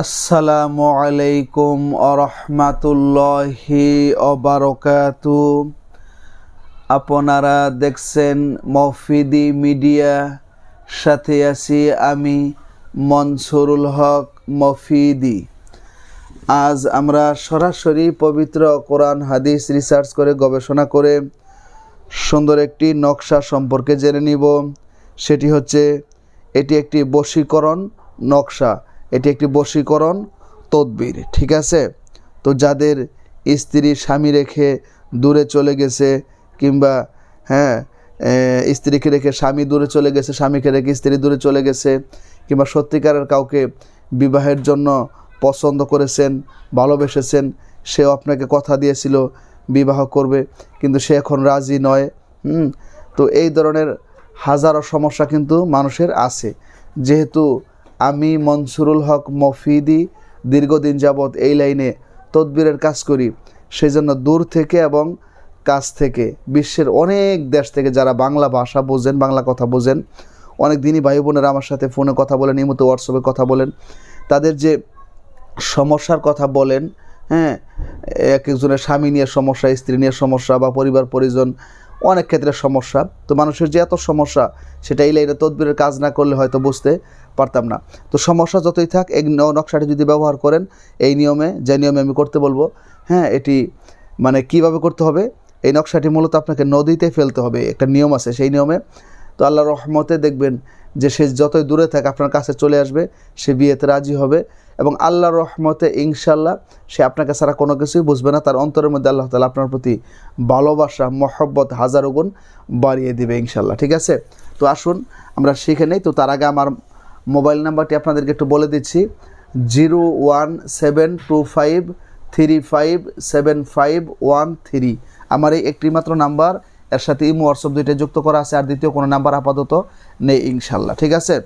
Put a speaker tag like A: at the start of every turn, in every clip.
A: আসসালামু আলাইকুম আরহামাতুল্লাহি অবারকাতু। আপনারা দেখছেন মফিদি মিডিয়া, সাথে আছি আমি মনসুরুল হক মফিদি। আজ আমরা সরাসরি পবিত্র কোরআন হাদিস রিসার্চ করে গবেষণা করে সুন্দর একটি নকশা সম্পর্কে জেনে নিব। সেটি হচ্ছে এটি একটি বশীকরণ নকশা, এটি একটি বশীকরণ তদবির। ঠিক আছে, তো যাদের স্ত্রী স্বামী রেখে দূরে চলে গেছে, কিংবা স্ত্রীকে রেখে স্বামী দূরে চলে গেছে, স্বামীকে রেখে স্ত্রী দূরে চলে গেছে, কিংবা সত্যিকারের কাউকে বিবাহের জন্য পছন্দ করেছেন, ভালোবেসেছেন, সেও আপনাকে কথা দিয়েছিল বিবাহ করবে, কিন্তু সে এখন রাজি নয়। তো এই ধরনের হাজারো সমস্যা কিন্তু মানুষের আছে। যেহেতু আমি মনসুরুল হক মফিদি দীর্ঘদিন যাবৎ এই লাইনে তদবিরের কাজ করি, সেই জন্য দূর থেকে এবং কাছ থেকে বিশ্বের অনেক দেশ থেকে যারা বাংলা ভাষা বোঝেন, বাংলা কথা বোঝেন, অনেক দিনই ভাই বোনেরা আমার সাথে ফোনে কথা বলেন, নিয়মিত হোয়াটসঅ্যাপে কথা বলেন, তাদের যে সমস্যার কথা বলেন, এক একজনের স্বামী নিয়ে সমস্যা, স্ত্রী নিয়ে সমস্যা, বা পরিবার পরিজন অনেক ক্ষেত্রে সমস্যা। তো মানুষের যে এত সমস্যা, সেটা এই লাইনে তদবিরের কাজ না করলে হয়তো বুঝতে পারতাম না। তো সমস্যা যতই থাক, এই নকশাটি যদি ব্যবহার করেন এই নিয়মে, যে নিয়মে আমি করতে বলবো, এটি মানে কিভাবে করতে হবে, এই নকশাটি মূলত আপনাকে নদীতে ফেলতে হবে, একটা নিয়ম আছে সেই নিয়মে। তো আল্লাহর রহমতে দেখবেন যে সে যতই দূরে থাকে আপনার কাছে চলে আসবে, সে বিয়েতে রাজি হবে, এবং আল্লাহর রহমতে ইনশাল্লাহ সে আপনাকে ছাড়া কোনো কিছুই বুঝবে না। তার অন্তরের মধ্যে আল্লাহ তাআলা আপনার প্রতি ভালোবাসা, মহব্বত হাজারো গুণ বাড়িয়ে দিবে ইনশাল্লাহ। ঠিক আছে, তো আসুন আমরা শিখে নেই। তো তার আগে আমার মোবাইল নাম্বারটি আপনাদেরকে একটু বলে দিচ্ছি, 01725357513। আমার এই একটি মাত্র নাম্বার, এর সাথে ইমো হোয়াটসঅ্যাপ দুইটা যুক্ত করা আছে, আর দ্বিতীয় কোনো নাম্বার আপাতত নেই ইনশাল্লাহ। ঠিক আছে,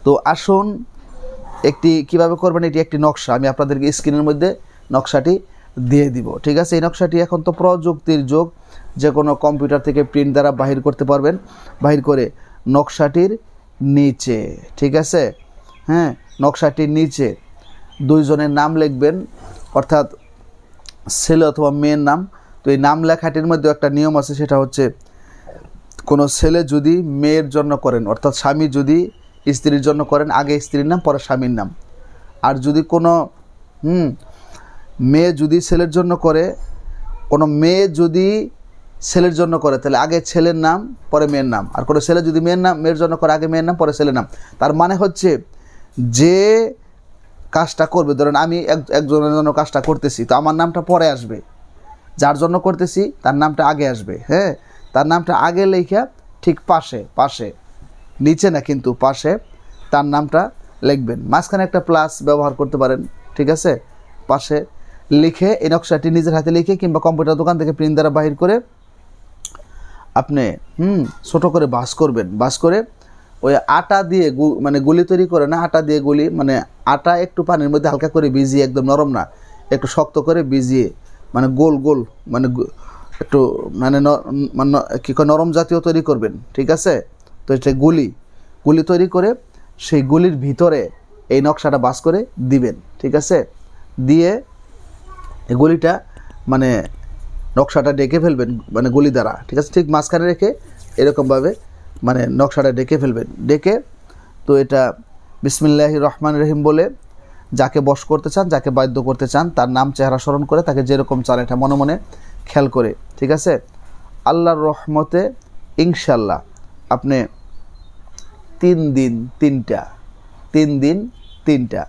A: তো আসুন একটি কিভাবে করবেন, এটি একটি নকশা, আমি আপনাদেরকে স্ক্রিনের মধ্যে নকশাটি দিয়ে দিব। ঠিক আছে, এই নকশাটি এখন তো প্রযুক্তির যুগ, যে কোনো কম্পিউটার থেকে প্রিন্ট দ্বারা বাহির করতে পারবেন। বাহির করে নকশাটির নিচে, ঠিক আছে, নকশাটির নিচে দুইজনের নাম লিখবেন, অর্থাৎ ছেলে অথবা মেয়ের নাম। তো এই নাম লেখাটির মধ্যে একটা নিয়ম আছে, সেটা হচ্ছে কোনো ছেলে যদি মেয়ের জন্য করেন, অর্থাৎ স্বামী যদি স্ত্রীর জন্য করেন, আগে স্ত্রীর নাম পরে স্বামীর নাম। আর যদি কোনো মেয়ে যদি ছেলের জন্য করে, কোনো মেয়ে যদি ছেলের জন্য করে, তাহলে আগে ছেলের নাম পরে মেয়ের নাম। আর কোনো ছেলে যদি মেয়ের জন্য করে, আগে মেয়ের নাম পরে ছেলের নাম। তার মানে হচ্ছে যে কাজটা করবে, ধরেন আমি একজনের জন্য কাজটা করতেছি, তো আমার নামটা পরে আসবে, যার জন্য করতেছি তার নামটা আগে আসবে। তার নামটা আগে লেখা ঠিক পাশে, নিচে না কিন্তু পাশে তার নামটা লিখবেন। মাঝখানে একটা প্লাস ব্যবহার করতে পারেন, ঠিক আছে, পাশে লিখে এই নকশাটি নিজের হাতে লিখে, কিংবা কম্পিউটার দোকান থেকে প্রিন্ট দ্বারা বাহির করে আপনি ছোট করে বাস করবেন। বাস করে ওই আটা দিয়ে মানে গুলি তৈরি করে না, আটা দিয়ে গুলি, মানে আটা একটু পানির মধ্যে হালকা করে ভিজিয়ে, একদম নরম না, একটু শক্ত করে ভিজিয়ে, মানে গোল মানে একটু মানে কী করে নরম জাতীয় তৈরি করবেন। ঠিক আছে, তো এটা গুলি তৈরি করে সেই গুলির ভিতরে এই নকশাটা বাস করে দিবেন। ঠিক আছে, দিয়ে এই গুলিটা মানে নকশাটা ডেকে ফেলবেন, মানে গুলি দ্বারা। ঠিক আছে, ঠিক মাঝখানে রেখে এরকমভাবে মানে নকশাটা ডেকে ফেলবেন। ডেকে তো এটা বিসমিল্লাহির রহমানির রহিম বলে যাকে বশ করতে চান, যাকে বাধ্য করতে চান, তার নাম চেহারা স্মরণ করে তাকে যেরকম চান এটা মনে মনে খেয়াল করে, ঠিক আছে, আল্লাহর রহমতে ইনশাল্লাহ আপনি 3 দিন 3টা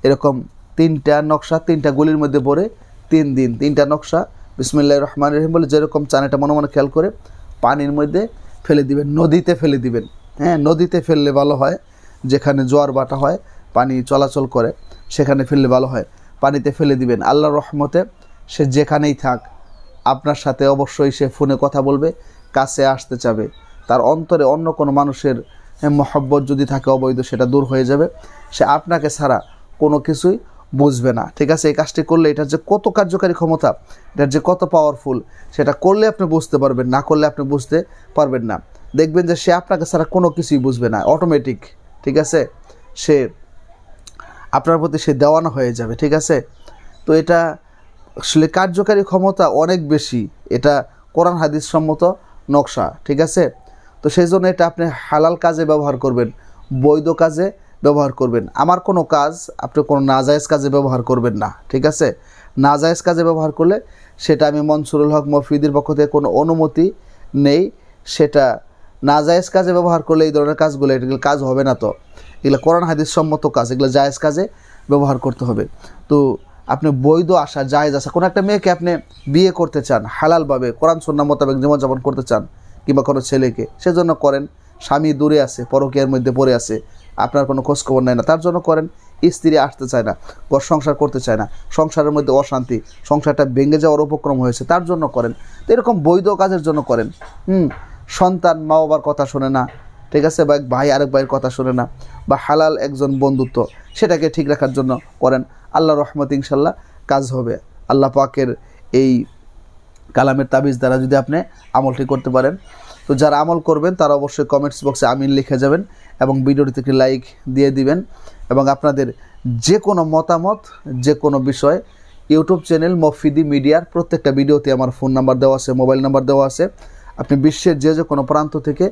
A: এরকম 3টা নকশা 3টা গুলির মধ্যে পড়ে 3 দিন 3টা নকশা বিসমিল্লাহির রহমানির রহিম বলে যেরকম চান এটা মনে মনে খেয়াল করে পানির মধ্যে ফেলে দিবেন, নদীতে ফেলে দিবেন। নদীতে ফেললে ভালো হয়, যেখানে জোয়ার বাটা হয়, পানি চলাচল করে, সেখানে ফেললে ভালো হয়। পানিতে ফেলে দিবেন। আল্লাহর রহমতে সে যেখানেই থাক আপনার সাথে অবশ্যই সে ফোনে কথা বলবে, কাছে আসতে চাবে। তার অন্তরে অন্য কোনো মানুষের মহব্বত যদি থাকে অবৈধ, সেটা দূর হয়ে যাবে। সে আপনাকে ছাড়া কোনো কিছুই বুঝবে না। ঠিক আছে, এই কাজটি করলে এটার যে কত কার্যকারী ক্ষমতা, এটার যে কত পাওয়ারফুল, সেটা করলে আপনি বুঝতে পারবেন, না করলে আপনি বুঝতে পারবেন না। দেখবেন যে সে আপনাকে ছাড়া কোনো কিছুই বুঝবে না, অটোমেটিক। ঠিক আছে, সে আপনার প্রতি সে দেওয়ানো হয়ে যাবে, ঠিক আছে। তো এটা আসলে কার্যকারী ক্ষমতা অনেক বেশি, এটা কোরআন হাদিস সম্মত নকশা, ঠিক আছে। তো সেই জন্য এটা আপনি হালাল কাজে ব্যবহার করবেন, বৈধ কাজে ব্যবহার করবেন। আমার কোনো কাজ আপনি কোনো নাজায়েজ কাজে ব্যবহার করবেন না, ঠিক আছে। নাজায়েজ কাজে ব্যবহার করলে সেটা আমি মনসুরুল হক মফিদির পক্ষ থেকে কোনো অনুমতি নেই। সেটা নাজায়েজ কাজে ব্যবহার করলে এই ধরনের কাজগুলো, এগুলো কাজ হবে না। তো এগুলো কোরআন হাদিস সম্মত কাজ, এগুলো জায়েজ কাজে ব্যবহার করতে হবে। তো আপনি বৈধ আশা, জায়েজ আশা, কোনো একটা মেয়েকে আপনি বিয়ে করতে চান হালালভাবে, কোরআন সুন্নাহ মোতাবেক জীবনযাপন করতে চান, কিংবা কোনো ছেলেকে, সেজন্য করেন। স্বামী দূরে আছে, পরকীয়ার মধ্যে পড়ে আছে, আপনার কোনো খোঁজখবর নেয় না, তার জন্য করেন। স্ত্রী আসতে চায় না, ঘর সংসার করতে চায় না, সংসারের মধ্যে অশান্তি, সংসারটা ভেঙে যাওয়ার উপক্রম হয়েছে, তার জন্য করেন। তো এরকম বৈধ কাজের জন্য করেন। সন্তান মা বাবার কথা শোনে না, ঠিক আছে, বা এক ভাই আরেক ভাইয়ের কথা শোনে না, বা হালাল একজন বন্ধুত্ব, সেটাকে ঠিক রাখার জন্য করেন। আল্লাহ রহমত ইনশাল্লাহ কাজ হবে। আল্লাহ পাকের এই কালামের তাবিজ দ্বারা যদি আপনি আমলটি করতে পারেন, তো যারা আমল করবেন তারা অবশ্যই কমেন্টস বক্সে আমিন লিখে যাবেন এবং ভিডিওটিতে একটি লাইক দিয়ে দিবেন। এবং আপনাদের যে কোনো মতামত, যে কোনো বিষয়, ইউটিউব চ্যানেল মফিদি মিডিয়ার প্রত্যেকটা ভিডিওতে আমার ফোন নাম্বার দেওয়া আছে, মোবাইল নাম্বার দেওয়া আছে। আপনি বিশ্বের যে কোনো প্রান্ত থেকে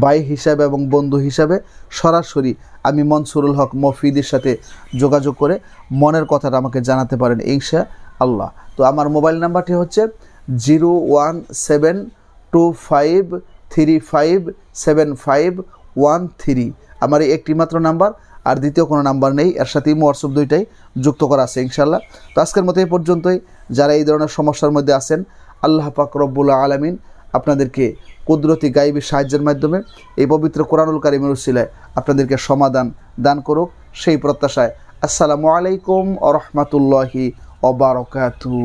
A: ভাই হিসাবে এবং বন্ধু হিসাবে সরাসরি আমি মনসুরুল হক মফিদির সাথে যোগাযোগ করে মনের কথাটা আমাকে জানাতে পারেন ইনশাআল্লাহ। তো আমার মোবাইল নাম্বারটি হচ্ছে 01725357513। আমার এই একটি মাত্র নাম্বার, আর দ্বিতীয় কোনো নাম্বার নেই। এর সাথে হোয়াটসঅ্যাপ দুইটাই যুক্ত করা আছে ইনশাআল্লাহ। তো আজকের মতো এই পর্যন্তই। যারা এই ধরনের সমস্যার মধ্যে আছেন, আল্লাহ পাক রব্বুল আলামিন আপনাদেরকে কুদরতি গায়বী সাহায্যের মাধ্যমে এই পবিত্র কোরআনুল কারীমের উসিলায় আপনাদেরকে সমাধান দান করুক, সেই প্রত্যাশায় আসসালামু আলাইকুম ওয়া রাহমাতুল্লাহি ওয়া বারাকাতুহু।